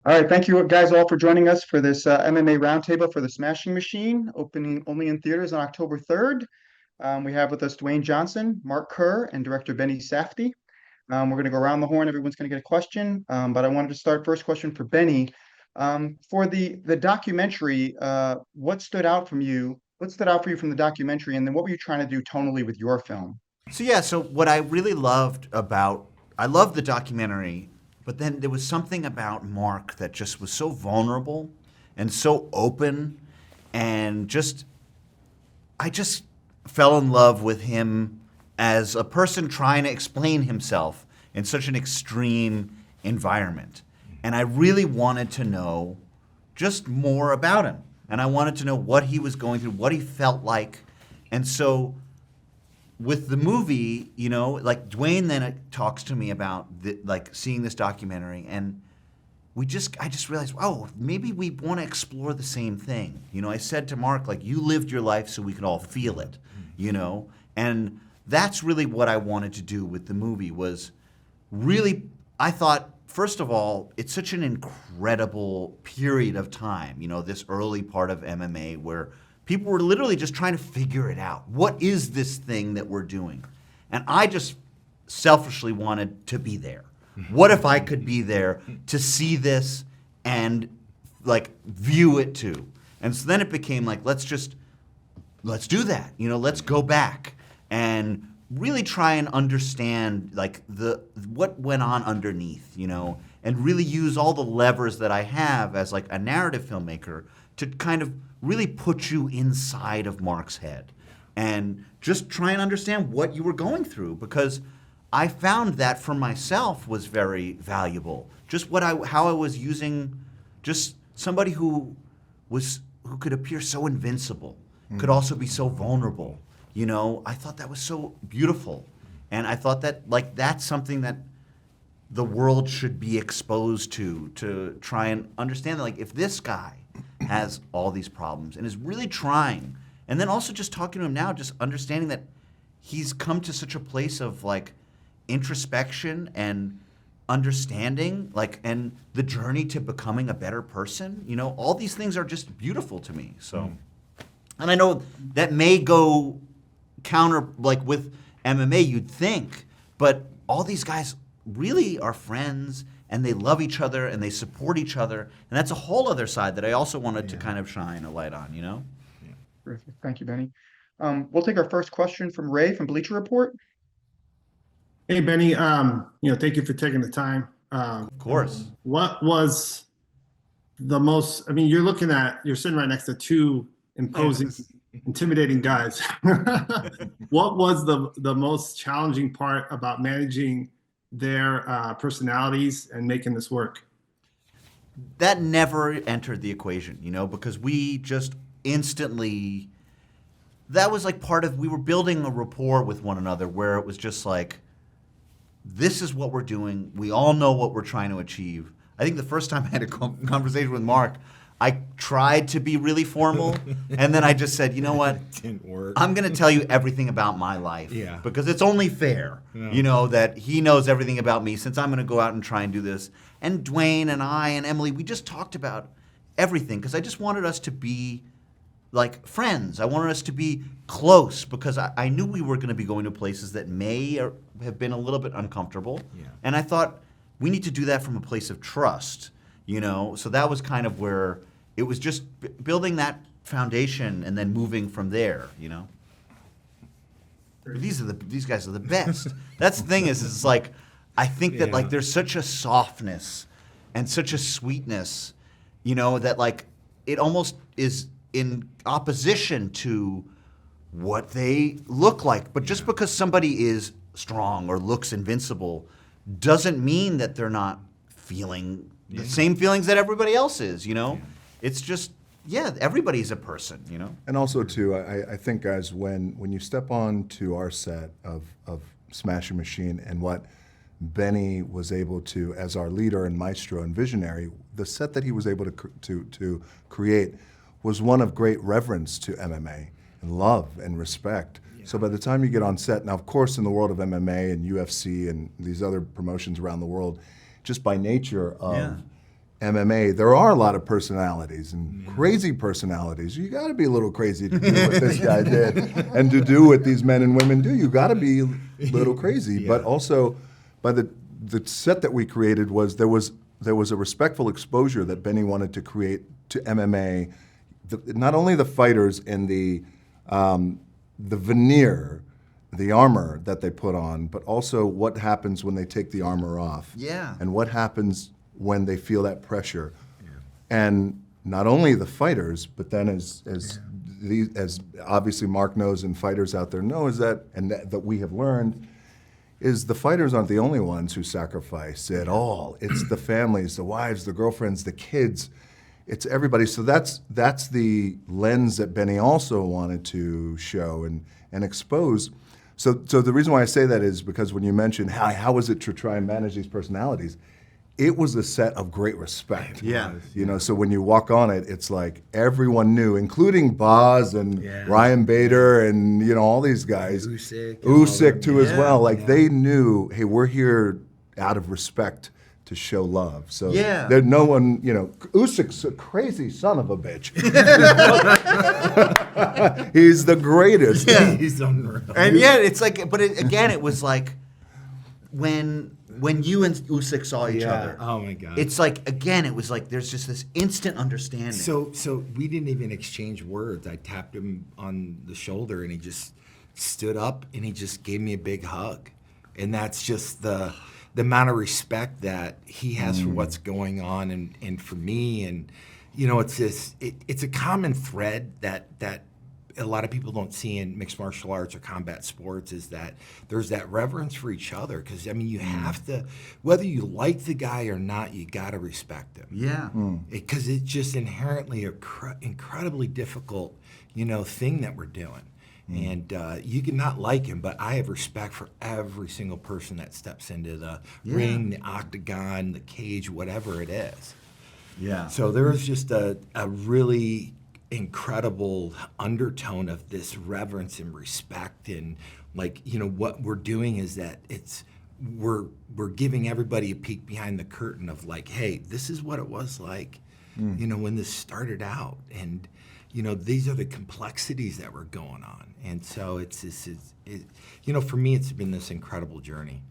All right, thank you guys all for joining us for this MMA Roundtable for the Smashing Machine, opening only in theaters on October 3rd. We have with us Dwayne Johnson, Mark Kerr, and director Benny Safdie. We're going to go around the horn. Everyone's going to get a question, but I wanted to start first question for Benny. For the documentary, what stood out from you? What stood out for you from the documentary, and then what were you trying to do tonally with your film? So what I really loved about I loved the documentary, but then there was something about Mark that just was so vulnerable and so open, and just I just fell in love with him as a person trying to explain himself in such an extreme environment. And I really wanted to know just more about him. And I wanted to know what he was going through, what he felt like. And so with the movie, like Dwayne then talks to me about like seeing this documentary, and I just realized, oh, maybe we want to explore the same thing. I said to Mark, like, you lived your life so we could all feel it, and that's really what I wanted to do with the movie. Was really, I thought, first of all, it's such an incredible period of time, this early part of MMA where people were literally just trying to figure it out. What is this thing that we're doing? And I just selfishly wanted to be there. What if I could be there to see this and like view it too? And so then it became like, let's do that. Let's go back and really try and understand like what went on underneath, and really use all the levers that I have as like a narrative filmmaker to kind of really put you inside of Mark's head and just try and understand what you were going through, because I found that for myself was very valuable. Just how I was using just somebody who could appear so invincible, could also be so vulnerable. I thought that was so beautiful, and I thought that like that's something that the world should be exposed to try and understand that, like, if this guy has all these problems and is really trying, and then also just talking to him now, just understanding that he's come to such a place of like introspection and understanding, like, and the journey to becoming a better person, all these things are just beautiful to me. So, and I know that may go counter, like with MMA, you'd think, but all these guys really are friends and they love each other and they support each other. And that's a whole other side that I also wanted to kind of shine a light on. Terrific. Thank you, Benny. We'll take our first question from Ray from Bleacher Report. Hey, Benny, thank you for taking the time. Of course. What was the most, I mean, you're sitting right next to two imposing, intimidating guys. What was the most challenging part about managing their personalities and making this work? That never entered the equation, because we just instantly, that was like we were building a rapport with one another where it was just like, this is what we're doing. We all know what we're trying to achieve. I think the first time I had a conversation with Mark, I tried to be really formal, and then I just said, you know what? It didn't work. I'm going to tell you everything about my life. Yeah. Because it's only fair, that he knows everything about me, since I'm going to go out and try and do this. And Dwayne and I and Emily, we just talked about everything, because I just wanted us to be like friends. I wanted us to be close, because I knew we were going to be going to places that may have been a little bit uncomfortable. Yeah. And I thought we need to do that from a place of trust, So that was kind of where it was, just building that foundation and then moving from there. But these guys are the best. That's the thing is it's like, I think that like there's such a softness and such a sweetness, that like it almost is in opposition to what they look like. But just because somebody is strong or looks invincible doesn't mean that they're not feeling the same feelings that everybody else is, It's just, everybody's a person, And also too, I think, guys, when you step on to our set of Smashing Machine and what Benny was able to, as our leader and maestro and visionary, the set that he was able to create was one of great reverence to MMA and love and respect. Yeah. So by the time you get on set, now of course in the world of MMA and UFC and these other promotions around the world, just by nature of MMA, there are a lot of personalities and crazy personalities. You got to be a little crazy to do what this guy did, and to do what these men and women do. You got to be a little crazy. But also, by the set that we created there was a respectful exposure that Benny wanted to create to MMA. Not only the fighters and the veneer, the armor that they put on, but also what happens when they take the armor off. Yeah. And what happens when they feel that pressure. And not only the fighters, but then as obviously Mark knows and fighters out there know, is that, and that we have learned, is the fighters aren't the only ones who sacrifice at all. It's the families, the wives, the girlfriends, the kids. It's everybody. So that's the lens that Benny also wanted to show and expose. So the reason why I say that is because when you mentioned how was it to try and manage these personalities, it was a set of great respect. Yeah. You know, so when you walk on it, it's like everyone knew, including Boz and Ryan Bader and, you know, all these guys. Usyk too as well. Like they knew, hey, we're here out of respect to show love. So there's no one, you know, Usyk's a crazy son of a bitch. He's the greatest. Yeah. He's unreal. And yet it's like, but again, it was like when you and Usyk saw each other. Oh my God. It's like, again, it was like there's just this instant understanding. So we didn't even exchange words. I tapped him on the shoulder and he just stood up and he just gave me a big hug. And that's just the amount of respect that he has for what's going on and for me. And, you know, it's a common thread that a lot of people don't see in mixed martial arts or combat sports, is that there's that reverence for each other. Because, I mean, you have to, whether you like the guy or not, you got to respect him. Yeah. Because it's just inherently a incredibly difficult, you know, thing that we're doing. And you can not like him, but I have respect for every single person that steps into the ring, the octagon, the cage, whatever it is. Yeah. So there was just a really incredible undertone of this reverence and respect, and like, you know, what we're doing is that we're giving everybody a peek behind the curtain of like, hey, this is what it was like, you know, when this started out, and you know, these are the complexities that were going on. And so it's you know, for me, it's been this incredible journey.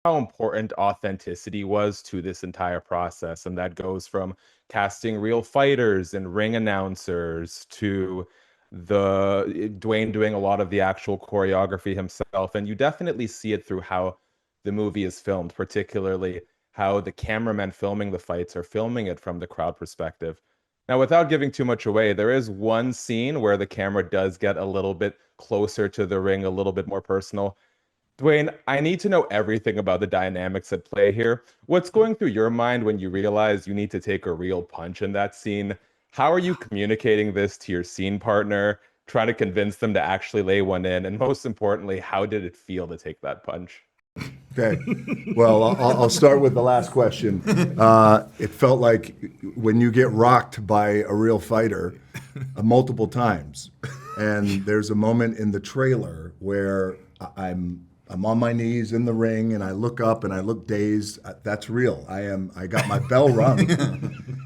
How important authenticity was to this entire process, and that goes from casting real fighters and ring announcers to Dwayne doing a lot of the actual choreography himself. And you definitely see it through how the movie is filmed, particularly how the cameramen filming the fights are filming it from the crowd perspective. Now, without giving too much away, there is one scene where the camera does get a little bit closer to the ring, a little bit more personal. Dwayne, I need to know everything about the dynamics at play here. What's going through your mind when you realize you need to take a real punch in that scene? How are you communicating this to your scene partner, trying to convince them to actually lay one in? And most importantly, how did it feel to take that punch? Okay. Well, I'll start with the last question. It felt like when you get rocked by a real fighter multiple times. And there's a moment in the trailer where I'm on my knees in the ring and I look up and I look dazed. That's real. I got my bell rung.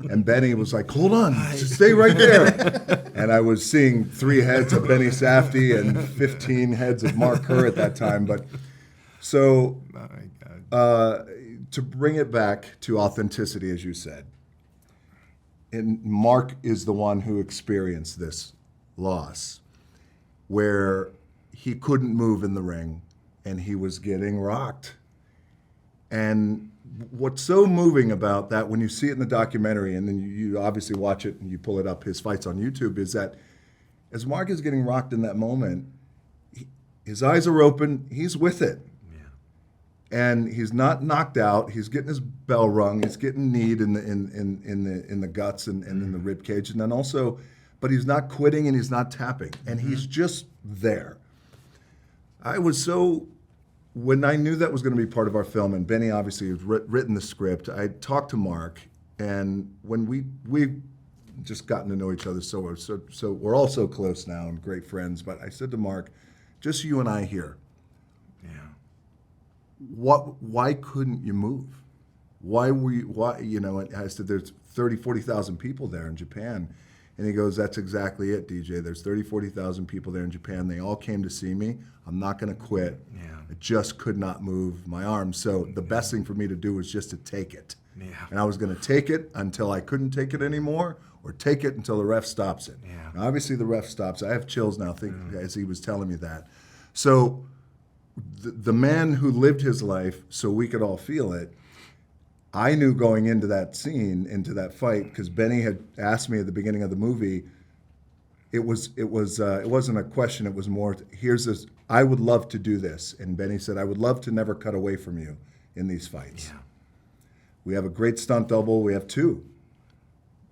And Benny was like, hold on, just stay right there. And I was seeing 3 heads of Benny Safdie and 15 heads of Mark Kerr at that time. But so to bring it back to authenticity, as you said, and Mark is the one who experienced this loss where he couldn't move in the ring and he was getting rocked. And what's so moving about that, when you see it in the documentary and then you obviously watch it and you pull it up, his fights on YouTube, is that as Mark is getting rocked in that moment, his eyes are open, he's with it. And he's not knocked out. He's getting his bell rung. He's getting kneed in the guts and in the rib cage, and then also, but he's not quitting and he's not tapping, and he's just there. I was so, when I knew that was going to be part of our film, and Benny obviously had written the script, I talked to Mark, and when we just gotten to know each other so we're all so close now and great friends. But I said to Mark, just you and I here. Yeah. Why couldn't you move? Why, and I said, there's 30, 40,000 people there in Japan. And he goes, that's exactly it, DJ. There's 30, 40,000 people there in Japan. They all came to see me. I'm not going to quit. Yeah. I just could not move my arm. So the best thing for me to do was just to take it. Yeah. And I was going to take it until I couldn't take it anymore, or take it until the ref stops it. Yeah. Now, obviously, the ref stops. I have chills now as he was telling me that. So the man who lived his life so we could all feel it, I knew going into that scene, into that fight, because Benny had asked me at the beginning of the movie. It wasn't a question. It was more, here's this. I would love to do this, and Benny said, I would love to never cut away from you in these fights. Yeah. We have a great stunt double. We have two.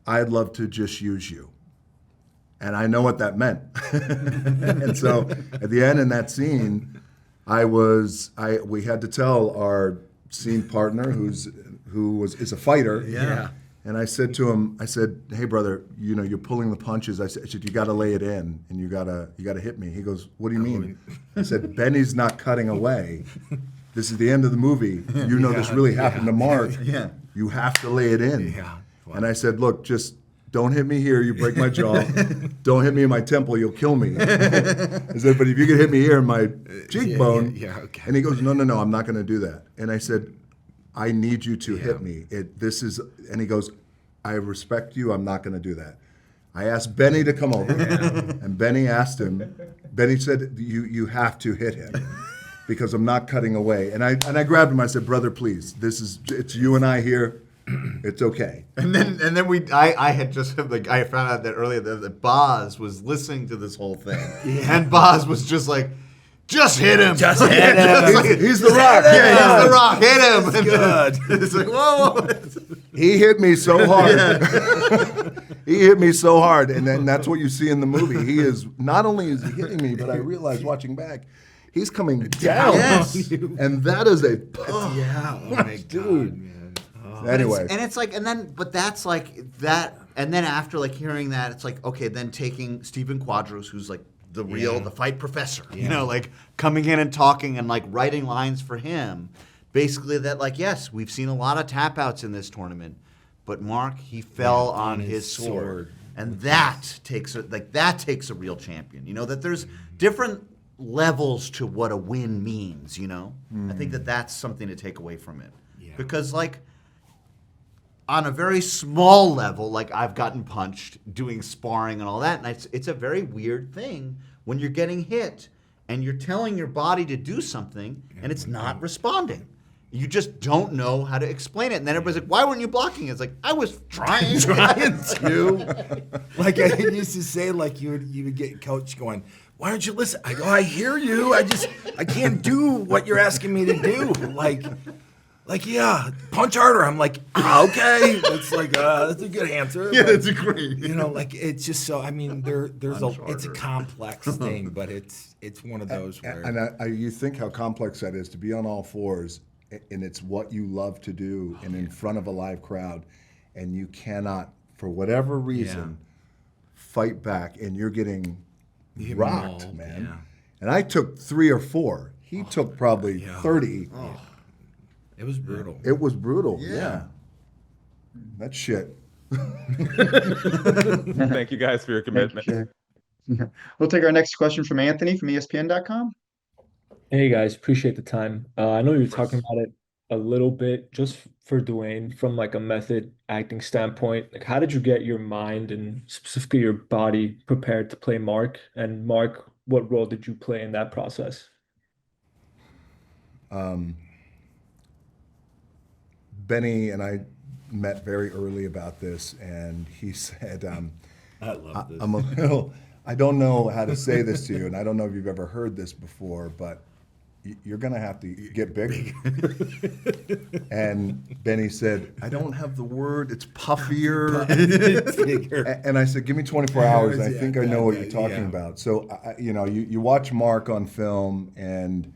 I'd love to just use you, and I know what that meant. And so at the end in that scene, we had to tell our scene partner is a fighter. Yeah. And I said to him, hey brother, you're pulling the punches. I said, you got to lay it in, and you got to hit me. He goes, what do you mean? I said, Benny's not cutting away. This is the end of the movie. This really happened to Mark. Yeah. You have to lay it in. Yeah. Wow. And I said, look, just don't hit me here. You break my jaw. Don't hit me in my temple. You'll kill me. I said, but if you can hit me here in my cheekbone. Yeah, okay. And he goes, no, I'm not going to do that. And I said, I need you to hit me. And he goes, I respect you. I'm not going to do that. I asked Benny to come over, and Benny asked him. Benny said, you have to hit him because I'm not cutting away. And I grabbed him. I said, brother, please, it's you and I here. It's okay. And then I had just I found out that earlier that Boz was listening to this whole thing, and Boz was just like, just hit him. Just hit him. He's the Rock. Yeah, he's the Rock. Hit him. Good. It's like, whoa. He hit me so hard. He hit me so hard, and then that's what you see in the movie. He is not only is he hitting me, but I realized watching back, he's coming down, Yes. and that is a Yeah. Oh my dude. God, man. Oh. Anyway. And it's like, but that's like that, and then after like hearing that, it's like, okay, then taking Stephen Quadros, who's like the fight professor, like coming in and talking and like writing lines for him, basically that like, yes, we've seen a lot of tap outs in this tournament, but Mark, he fell on his sword. And that takes a real champion, that there's different levels to what a win means, I think that's something to take away from it. Yeah. Because like, on a very small level, like I've gotten punched doing sparring and all that, and it's a very weird thing when you're getting hit and you're telling your body to do something and it's not responding. You just don't know how to explain it. And then everybody's like, why weren't you blocking it? It's like, I was trying to. Like I used to say, like you would get coach going, why don't you listen? I go, I hear you. I can't do what you're asking me to do. Like, yeah, punch harder. I'm like, okay. It's like, that's a good answer. Yeah, that's a great. Like it's just so. I mean, it's a complex thing, but it's one of those where. And you think how complex that is to be on all fours, and it's what you love to do, and in front of a live crowd, and you cannot, for whatever reason, fight back, and you're getting rocked, man. Yeah. And I took 3 or 4. He took probably 30. It was brutal. It was brutal. Yeah. That shit. Thank you guys for your commitment. Thank you. We'll take our next question from Anthony from ESPN.com. Hey guys, appreciate the time. I know you're talking about it a little bit, just for Dwayne, from like a method acting standpoint. Like, how did you get your mind and specifically your body prepared to play Mark? And Mark, what role did you play in that process? Benny and I met very early about this, and he said, I love this. I'm a little, I don't know how to say this to you, and I don't know if you've ever heard this before, but you're going to have to get bigger. And Benny said, I don't have the word, it's puffier. And I said, give me 24 hours, and I think I know what you're talking about. So, you watch Mark on film, and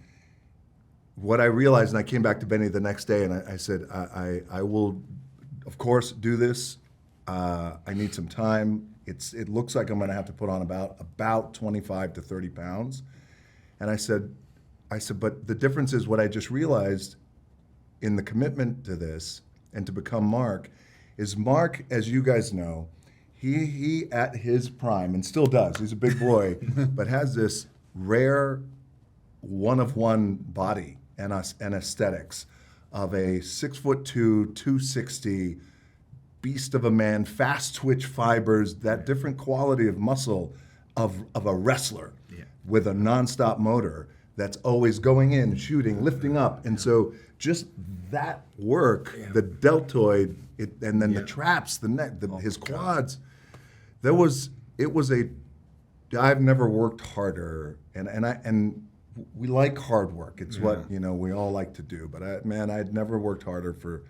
what I realized, and I came back to Benny the next day, and I said, I will, of course, do this. I need some time. It looks like I'm going to have to put on about 25 to 30 pounds. And I said, but the difference is what I just realized in the commitment to this and to become Mark is Mark, as you guys know, he at his prime, and still does, he's a big boy, but has this rare one-of-one body and aesthetics of a 6'2", 260 beast of a man, fast twitch fibers, that different quality of muscle of a wrestler with a nonstop motor that's always going in, shooting, lifting up. And so just that work, the deltoid, and then the traps, the neck, his quads, I've never worked harder, and we like hard work. It's what, we all like to do. But I'd never worked harder for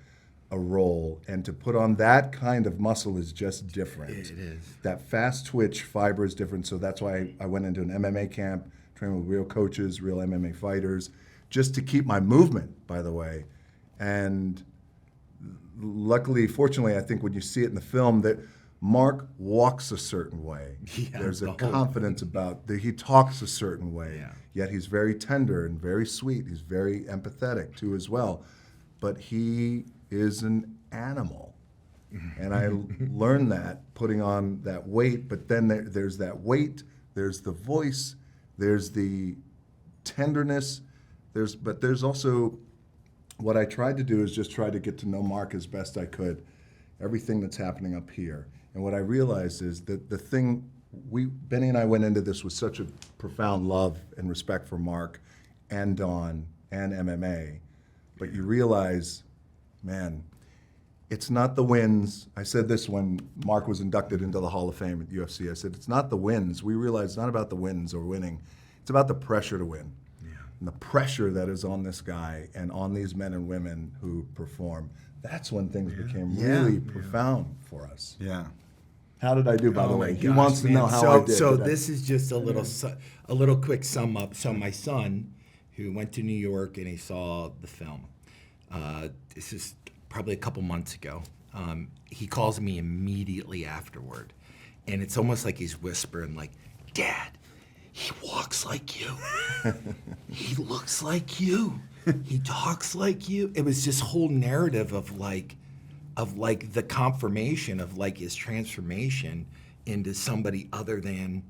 a role, and to put on that kind of muscle is just different. It is. That fast twitch fiber is different. So that's why I went into an MMA camp, trained with real coaches, real MMA fighters, just to keep my movement, by the way. And luckily, fortunately, I think when you see it in the film, that Mark walks a certain way. There's a confidence about that. He talks a certain way, yet he's very tender and very sweet. He's very empathetic too as well. But he is an animal. And I learned that putting on that weight, but then there's that weight, there's the voice, there's the tenderness, but there's also, what I tried to do is just try to get to know Mark as best I could, everything that's happening up here. And what I realized is that the thing, Benny and I went into this with such a profound love and respect for Mark and Don and MMA, but you realize, man, it's not the wins. I said this when Mark was inducted into the Hall of Fame at UFC. I said, it's not the wins. We realize it's not about the wins or winning. It's about the pressure to win. And the pressure that is on this guy and on these men and women who perform. That's when things became really profound for us. Yeah. How did I do, by the Oh way? my He gosh, wants to man. know how I did. So but this is just a little quick sum up. So my son, who went to New York and he saw the film, this is probably a couple months ago. He calls me immediately afterward, and it's almost like he's whispering, like, "Dad, he walks like you. He looks like you. He talks like you." It was this whole narrative of like the confirmation of like his transformation into somebody other than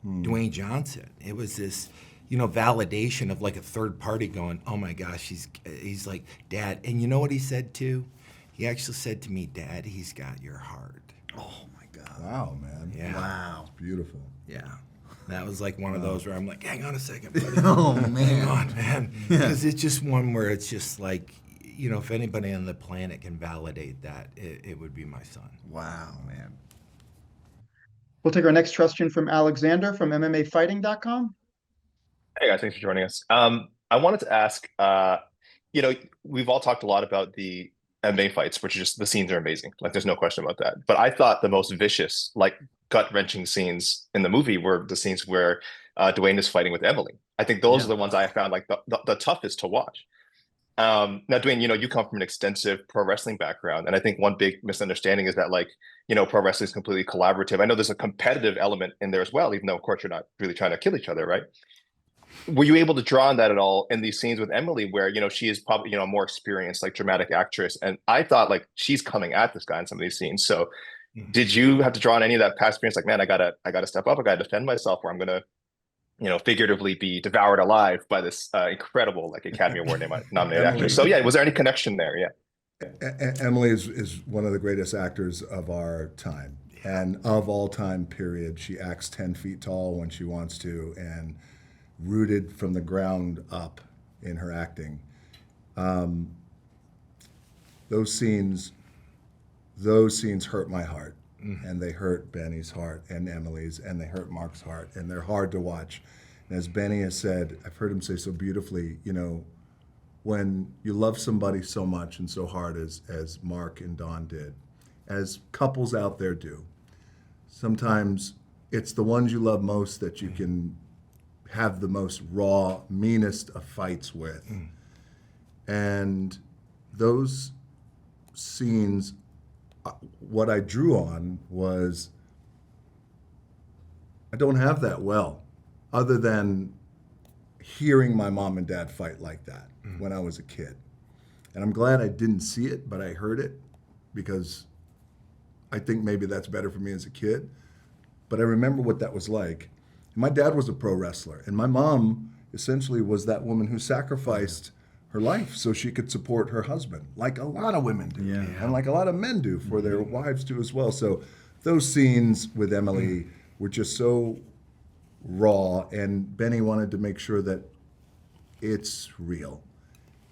Dwayne Johnson. It was this, validation of like a third party going, "Oh my gosh, he's like, Dad." And you know what he said too? He actually said to me, "Dad, he's got your heart." Oh my God. wow, man. Yeah. Wow. It's beautiful. Yeah. That was like one of those where I'm like, hang on a second, buddy. Oh Hang man. on, man. Because it's just one where it's just like, if anybody on the planet can validate that, it would be my son. Wow, man. We'll take our next question from Alexander from MMAfighting.com. Hey guys, thanks for joining us. I wanted to ask, we've all talked a lot about the MMA fights, which are just, the scenes are amazing. Like, there's no question about that. But I thought the most vicious, like gut-wrenching scenes in the movie were the scenes where Dwayne is fighting with Emily. I think those are the ones I found like the toughest to watch. Now, Dwayne, you come from an extensive pro wrestling background, and I think one big misunderstanding is that pro wrestling is completely collaborative. I know there's a competitive element in there as well, even though of course you're not really trying to kill each other, right? Were you able to draw on that at all in these scenes with Emily, where she is probably a more experienced like dramatic actress, and I thought like she's coming at this guy in some of these scenes. So, did you have to draw on any of that past experience? Like, man, I gotta step up, I gotta defend myself, or I'm gonna figuratively be devoured alive by this incredible like Academy Award nominated actress. So yeah, was there any connection there? Yeah. Emily is one of the greatest actors of our time, and of all time, period. She acts 10 feet tall when she wants to, and rooted from the ground up in her acting. Those scenes hurt my heart, and they hurt Benny's heart and Emily's, and they hurt Mark's heart, and they're hard to watch. And as Benny has said, I've heard him say so beautifully, when you love somebody so much and so hard as Mark and Don did, as couples out there do, sometimes it's the ones you love most that you can have the most raw, meanest of fights with. And those scenes, what I drew on was, I don't have that well, other than hearing my mom and dad fight like that when I was a kid. And I'm glad I didn't see it, but I heard it, because I think maybe that's better for me as a kid. But I remember what that was like. My dad was a pro wrestler, and my mom essentially was that woman who sacrificed her life so she could support her husband, like a lot of women do, and like a lot of men do for their wives too as well. So those scenes with Emily were just so raw, and Benny wanted to make sure that it's real.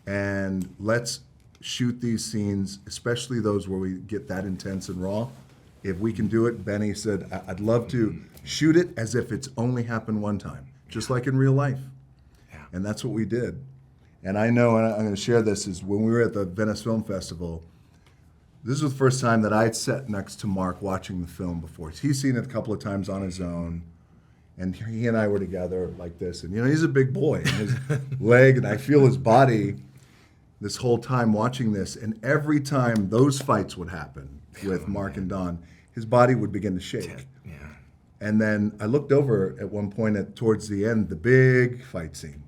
And let's shoot these scenes, especially those where we get that intense and raw. If we can do it, Benny said, I'd love to shoot it as if it's only happened one time, just like in real life. Yeah. And that's what we did. And I know, and I'm going to share this, is when we were at the Venice Film Festival, this was the first time that I'd sat next to Mark watching the film before. He's seen it a couple of times on his own, and he and I were together like this. And, you know, he's a big boy, and his leg, and I feel his body this whole time watching this. And every time those fights would happen with Mark and Don, his body would begin to shake. Yeah. And then I looked over at one point towards the end, the big fight scene,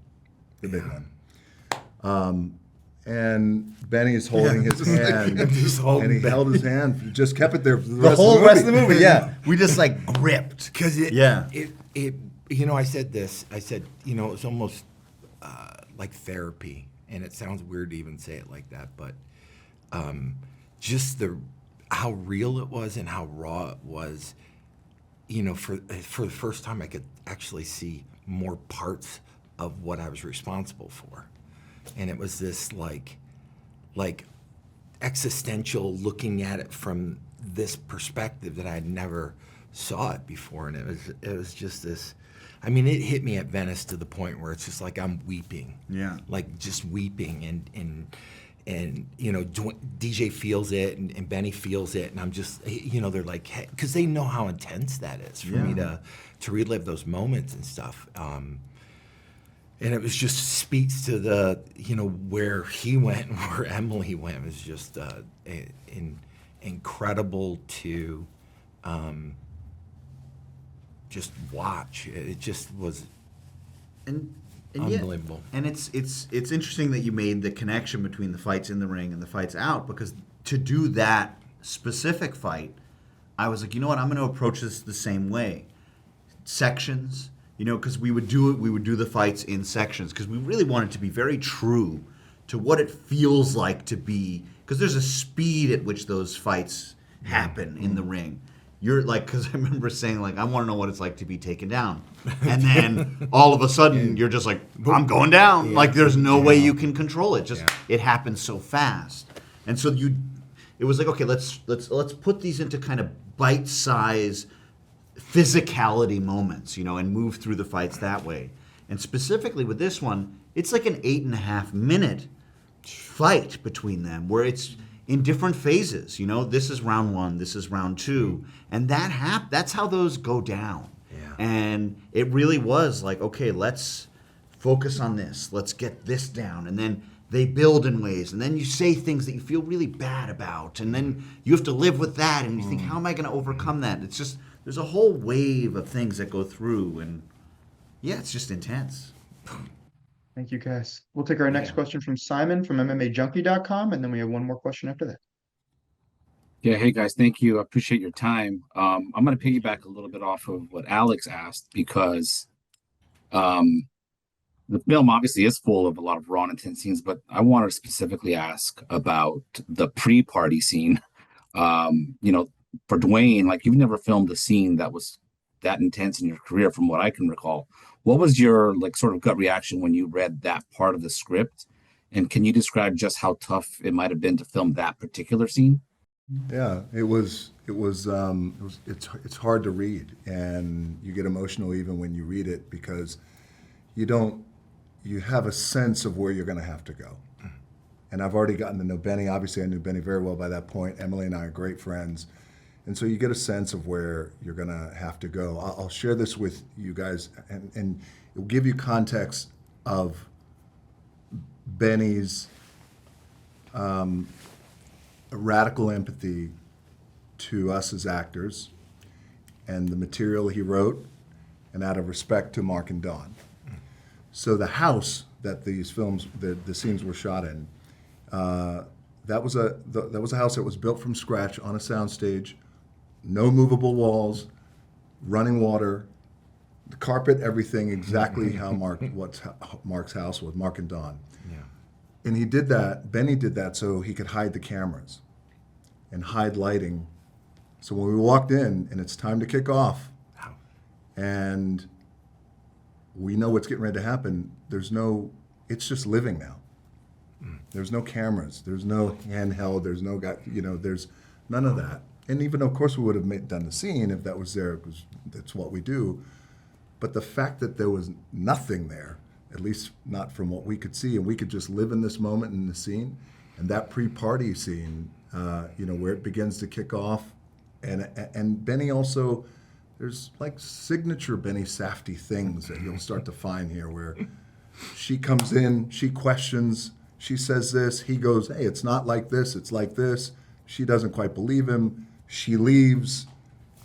the big one. And Benny's holding his hand, and he held his hand, just kept it there for The whole rest of the movie, yeah. We just like gripped. Because it, you know, I said, you know, it's almost like therapy, and it sounds weird to even say it like that, but just how real it was and how raw it was. You know, for the first time, I could actually see more parts of what I was responsible for, and it was this like existential looking at it from this perspective that I had never saw it before, and it was just this. I mean, it hit me at Venice to the point where it's just like I'm weeping, like just weeping, and you know, DJ feels it, and Benny feels it, and I'm just, you know, they're like, hey, because they know how intense that is for me to relive those moments and stuff. And it was just speaks to the, you know, where he went and where Emily went. It was just incredible to just watch. It just was unbelievable. Yeah, and it's interesting that you made the connection between the fights in the ring and the fights out, because to do that specific fight, I was like, you know what, I'm going to approach this the same way. Sections. You know, because we would do the fights in sections, because we really wanted to be very true to what it feels like to be, because there's a speed at which those fights happen in the ring. You're like, because I remember saying, like, I want to know what it's like to be taken down. And then all of a sudden you're just like, I'm going down. Yeah. Like, there's no way you can control it. Just it happens so fast. And so it was like, okay, let's put these into kind of bite-size physicality moments, you know, and move through the fights that way. And specifically with this one, it's like an 8.5 minute fight between them, where it's in different phases. You know, this is round 1, this is round 2, and that's how those go down. Yeah. And it really was like, okay, let's focus on this, let's get this down, and then they build in ways, and then you say things that you feel really bad about, and then you have to live with that, and you think, how am I going to overcome that? It's just, there's a whole wave of things that go through, and yeah, it's just intense. Thank you, guys. We'll take our next question from Simon from MMAJunkie.com, and then we have one more question after that. Yeah, hey guys, thank you. I appreciate your time. I'm going to piggyback a little bit off of what Alex asked, because the film obviously is full of a lot of raw and intense scenes, but I wanted to specifically ask about the pre-party scene. You know, for Dwayne, like, you've never filmed a scene that was that intense in your career, from what I can recall. What was your, like, sort of gut reaction when you read that part of the script? And can you describe just how tough it might have been to film that particular scene? Yeah, it's hard to read, and you get emotional even when you read it, because you have a sense of where you're going to have to go. And I've already gotten to know Benny. Obviously, I knew Benny very well by that point. Emily and I are great friends. And so you get a sense of where you're going to have to go. I'll share this with you guys, and it will give you context of Benny's radical empathy to us as actors, and the material he wrote, and out of respect to Mark and Dawn. So the house that these films, the scenes were shot in, that was a house that was built from scratch on a soundstage, no movable walls, running water, the carpet, everything exactly how Mark's house was, Mark and Don. Yeah. And he did that, Benny did that so he could hide the cameras and hide lighting. So when we walked in and it's time to kick off, and we know what's getting ready to happen, it's just living now. There's no cameras, there's no handheld, there's no guy, there's none of that. And even, of course, we would have done the scene if that was there, because that's what we do. But the fact that there was nothing there, at least not from what we could see, and we could just live in this moment in the scene, and that pre-party scene, where it begins to kick off, and Benny also, there's like signature Benny Safdie things that you'll start to find here, where she comes in, she questions, she says this, he goes, hey, it's not like this, it's like this. She doesn't quite believe him. She leaves.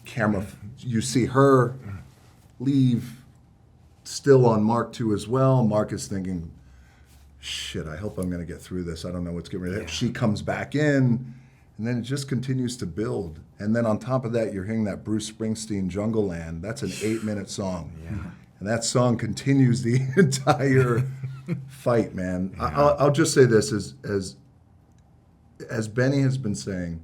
Camera, you see her leave, still on Mark too as well. Mark is thinking, shit, I hope I'm going to get through this. I don't know what's getting ready. She comes back in, and then it just continues to build. And then on top of that, you're hearing that Bruce Springsteen Jungle Land. That's an 8-minute song. Yeah. And that song continues the entire fight, man. Yeah. I'll just say this, as Benny has been saying,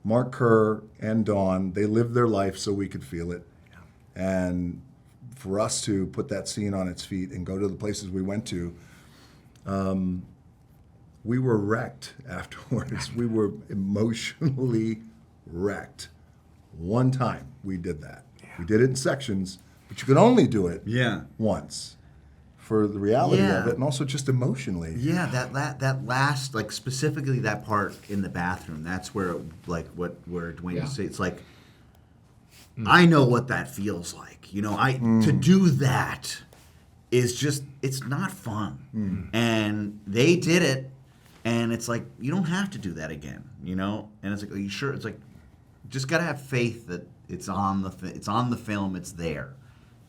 Mark Kerr and Dawn, they lived their life so we could feel it. Yeah. And for us to put that scene on its feet and go to the places we went to, we were wrecked afterwards. We were emotionally wrecked. One time we did that. Yeah. We did it in sections, but you could only do it once. For the reality of it, and also just emotionally. Yeah, that last, like specifically that part in the bathroom, that's where where Dwayne was saying, it's like, I know what that feels like. To do that is just, it's not fun. And they did it, and it's like, you don't have to do that again, And it's like, are you sure? It's like, just gotta have faith that it's on the film, it's there.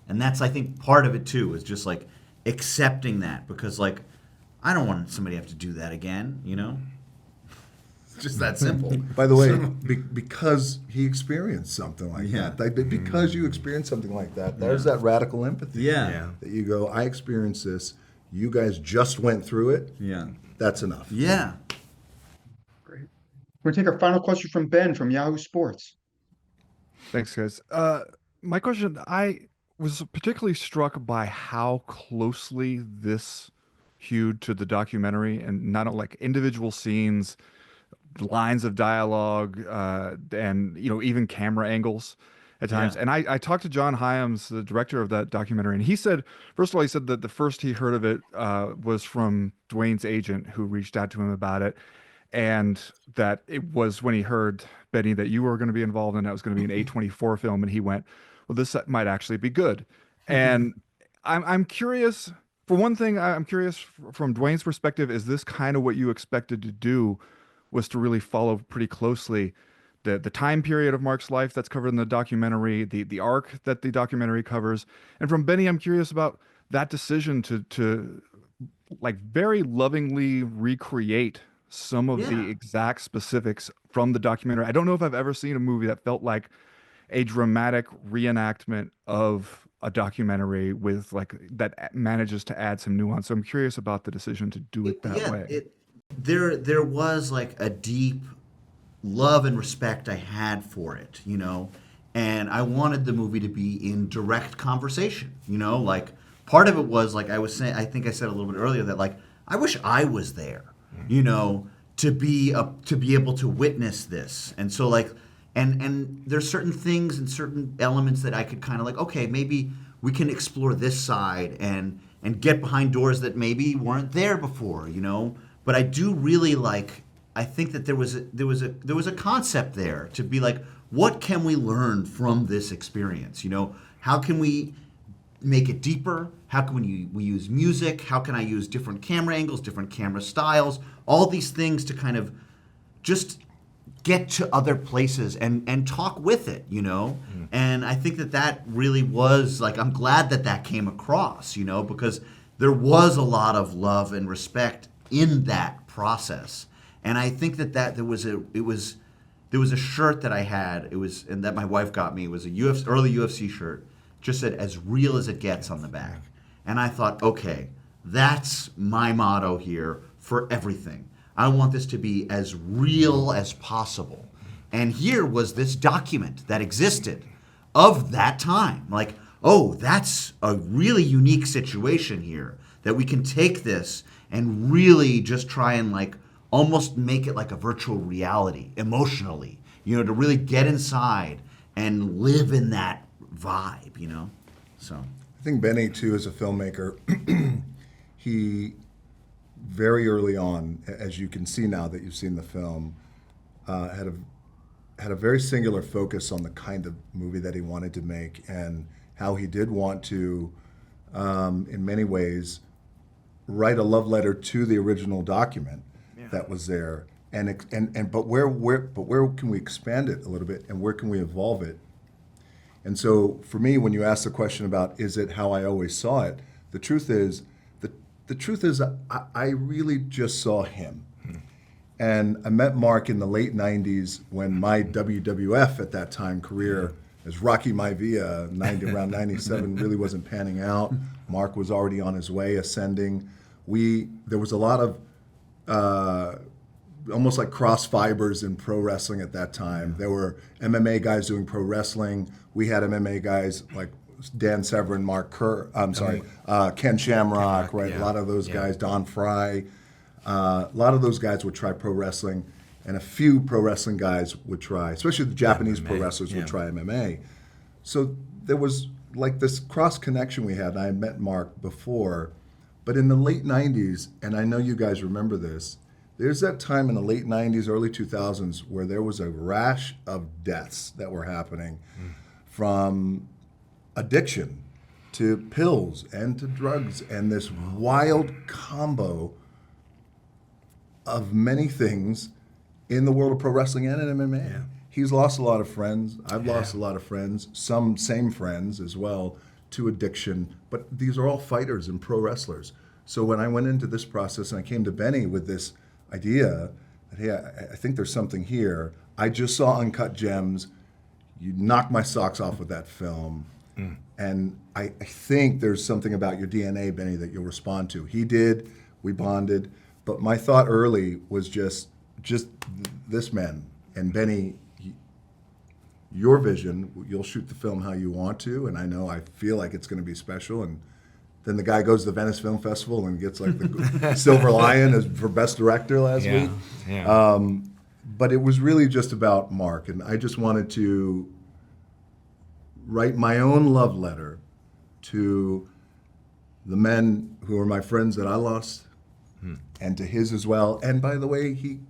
And that's, I think, part of it too, is just like accepting that, because like, I don't want somebody to have to do that again, It's just that simple. By the way, because he experienced something like that, because you experienced something like that, there's that radical empathy. Yeah. That you go, I experienced this, you guys just went through it. Yeah. That's enough. Yeah. Great. We're going to take our final question from Ben from Yahoo Sports. Thanks, guys. My question, I was particularly struck by how closely this hewed to the documentary, and not like individual scenes, lines of dialogue, and even camera angles at times. And I talked to John Hyams, the director of that documentary, and he said, first of all, he said that the first he heard of it was from Dwayne's agent, who reached out to him about it, and that it was when he heard, Benny, that you were going to be involved and that was going to be an A24 film, and he went, well, this might actually be good. And I'm curious, for one thing, I'm curious from Dwayne's perspective, is this kind of what you expected to do, was to really follow pretty closely the time period of Mark's life that's covered in the documentary, the arc that the documentary covers? And from Benny, I'm curious about that decision to like very lovingly recreate some of the exact specifics from the documentary. I don't know if I've ever seen a movie that felt like a dramatic reenactment of a documentary with like that manages to add some nuance. So I'm curious about the decision to do it that way. There was like a deep love and respect I had for it, and I wanted the movie to be in direct conversation, like part of it was like I was saying, I think I said a little bit earlier that like I wish I was there, to be able to witness this. And so like and there's certain things and certain elements that I could kind of like, okay, maybe we can explore this side and get behind doors that maybe weren't there before, But I do really like, I think that there was a concept there to be like, what can we learn from this experience? How can we make it deeper? How can we use music? How can I use different camera angles, different camera styles, all these things to kind of just get to other places and talk with it, And I think that really was like, I'm glad that came across, because there was a lot of love and respect in that process. And I think that there was a shirt that I had, and that my wife got me. It was a early UFC shirt, just said "as real as it gets" on the back. And I thought, okay, that's my motto here for everything. I want this to be as real as possible. And here was this document that existed of that time. Like, oh, that's a really unique situation here, that we can take this and really just try and like almost make it like a virtual reality emotionally, to really get inside and live in that vibe, so. I think Benny, too, as a filmmaker, he very early on, as you can see now that you've seen the film, had a very singular focus on the kind of movie that he wanted to make, and how he did want to, in many ways, write a love letter to the original document that was there, but where can we expand it a little bit, and where can we evolve it? And so, for me, when you ask the question about is it how I always saw it, the truth is, I really just saw him. And I met Mark in the late 90s when my WWF at that time career as Rocky Maivia, around 97, really wasn't panning out. Mark was already on his way, ascending. There was a lot of almost like cross fibers in pro wrestling at that time. There were MMA guys doing pro wrestling. We had MMA guys like Dan Severn, Kerr, Ken Shamrock, right? A lot of those guys, Don Fry. A lot of those guys would try pro wrestling, and a few pro wrestling guys would try, especially the Japanese pro wrestlers would try MMA. So there was like this cross connection we had, and I had met Mark before, but in the late 90s, and I know you guys remember this, there's that time in the late 90s, early 2000s where there was a rash of deaths that were happening from addiction to pills and to drugs, and this wild combo of many things in the world of pro wrestling and in MMA. Yeah. He's lost a lot of friends. I've lost a lot of friends, some same friends as well, to addiction. But these are all fighters and pro wrestlers. So when I went into this process and I came to Benny with this idea that, hey, I think there's something here. I just saw Uncut Gems. You knocked my socks off with that film. And I think there's something about your DNA, Benny, that you'll respond to. He did. We bonded. But my thought early was just this man. And Benny, your vision, you'll shoot the film how you want to, and I feel like it's going to be special. And then the guy goes to the Venice Film Festival and gets like the Silver Lion for Best Director last week. Yeah. But it was really just about Mark, and I just wanted to write my own love letter to the men who are my friends that I lost, and to his as well. And by the way, he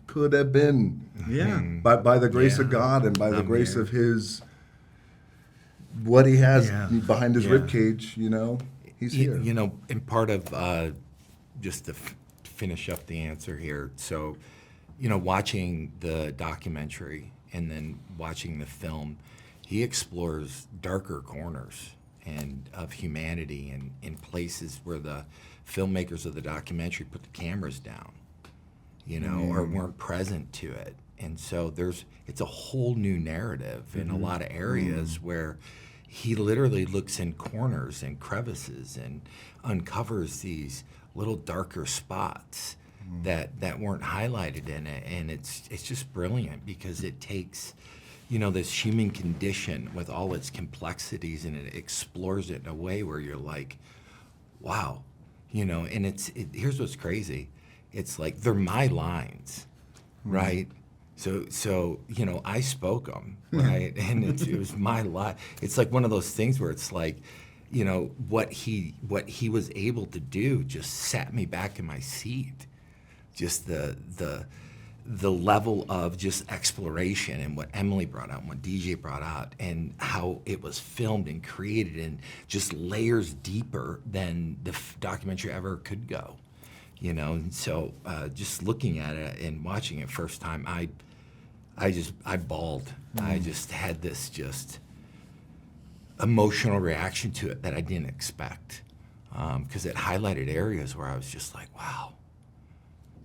could have been, by the grace of God and by the grace of his, what he has behind his ribcage, he's here. And part of, just to finish up the answer here, so, watching the documentary and then watching the film, he explores darker corners and of humanity and in places where the filmmakers of the documentary put the cameras down, or weren't present to it. And so it's a whole new narrative in a lot of areas where he literally looks in corners and crevices and uncovers these little darker spots that weren't highlighted in it. And it's just brilliant because it takes, this human condition with all its complexities, and it explores it in a way where you're like, wow. And here's what's crazy. It's like, they're my lines, right? So I spoke them, right? And it was my line. It's like one of those things where it's like, what he was able to do just sat me back in my seat. Just the level of just exploration and what Emily brought out and what DJ brought out and how it was filmed and created and just layers deeper than the documentary ever could go, And so just looking at it and watching it first time, I bawled. I just had this just emotional reaction to it that I didn't expect. because it highlighted areas where I was just like, wow,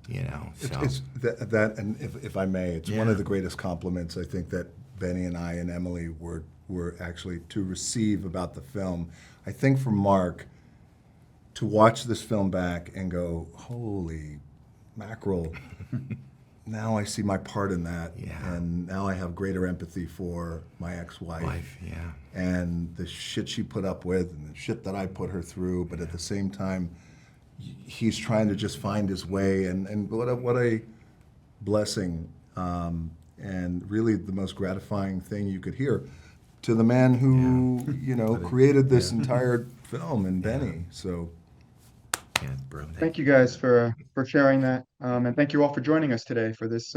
you know. So It's that, and if I may, it's one Yeah. of the greatest compliments I think that Benny and I and Emily were actually to receive about the film. I think for Mark to watch this film back and go, holy mackerel, now I see my part in that, Yeah. and now I have greater empathy for my ex-wife. life, yeah. And the shit she put up with and the shit that I put her through, but at the same time, he's trying to just find his way, and what a blessing, and really the most gratifying thing you could hear to the man who you know created this entire film, and Benny. So Yeah, bro. Thank you guys for sharing that. And thank you all for joining us today for this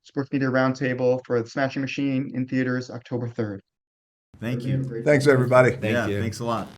Sports Media Roundtable for the Smashing Machine in theaters October 3rd. Thank you. thanks everybody. Thank Yeah, you. thanks a lot.